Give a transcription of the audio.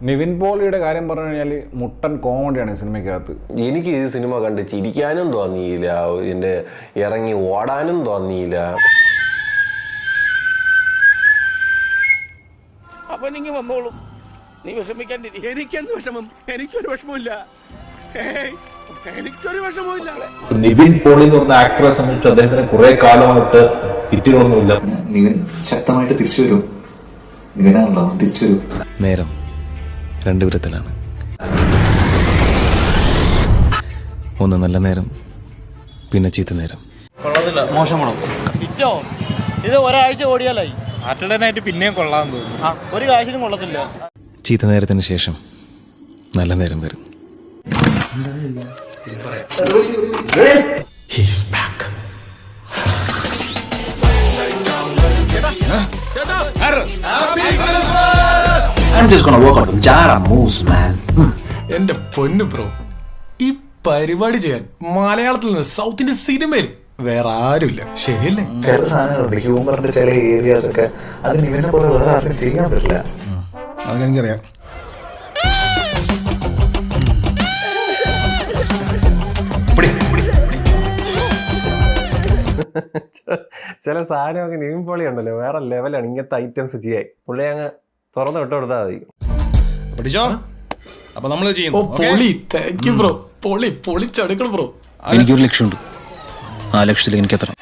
നിവിൻ പോളിയുടെ കാര്യം പറഞ്ഞു കഴിഞ്ഞാൽ മുട്ടൻ കോമഡിയാണ് സിനിമയ്ക്കകത്ത്. എനിക്ക് ഈ സിനിമ കണ്ട് ചിരിക്കാനും തോന്നിയില്ല, എന്നെ ഇറങ്ങി ഓടാനും തോന്നിയില്ല. അവനിങ്ങി വന്നോളും, നീ വിഷമിക്കാണ്ടിരി. എനിക്കെന്ത് വിഷമം? എനിക്കൊരു വിഷമമില്ല, എനിക്കൊരു വിഷമമില്ല. നിവിൻ പോളി എന്ന് പറഞ്ഞ ആക്ടറെ സംബന്ധിച്ച് അദ്ദേഹത്തിന് കുറെ കാലമായിട്ട് ഹിറ്റുകളൊന്നുമില്ല. നിവിൻ ശക്തമായിട്ട് തിരിച്ചു വരും. നിവിനാണല്ലോ തിരിച്ചു വരും. നേരം രണ്ടു വിധത്തിലാണ്. ഒന്ന് നല്ല നേരം, പിന്നെ ചീത്ത നേരം. മോശമാണോ? ഇത് ഒരാഴ്ച ഓടിയാലായി. സാറ്റർഡേ പിന്നെയും കൊള്ളാൻ തോന്നുന്നു. ഒരു കാശിനും കൊള്ളത്തില്ല. ചീത്ത നേരത്തിന് ശേഷം നല്ല നേരം വരും. I'm just gonna work on some Jara moves, man. എന്റെ പൊന്നു ബ്രോ, ഈ പരിപാടി ചെയ്യാൻ മലയാളത്തിൽ നിന്ന് സൗത്ത് ഇന്ത്യൻ സിനിമയിൽ വേറെ ആരുമില്ല, ശരിയല്ലേ? ചില സാധനങ്ങളുണ്ട്, ഹ്യൂമറിന്റെ ചില ഏരിയാസ് ഒക്കെ അത് നിവിനെ പോലെ വേറെ ആർക്കും ചെയ്യാൻ പറ്റില്ല. അതൊക്കെ എനിക്കറിയാം. ചില സാധനമൊക്കെ നിവിൻ പോളി ഉണ്ടല്ലോ, വേറെ ലെവലാണ്. ഇങ്ങനത്തെ ഐറ്റംസ് ചെയ്യാൻ പുള്ളി അങ്ങ് തുറന്നു വിട്ടു കൊടുത്താൽ മതി. എനിക്കൊരു ലക്ഷ്യമുണ്ട്, ആ ലക്ഷ്യത്തിൽ എനിക്കെത്തണം.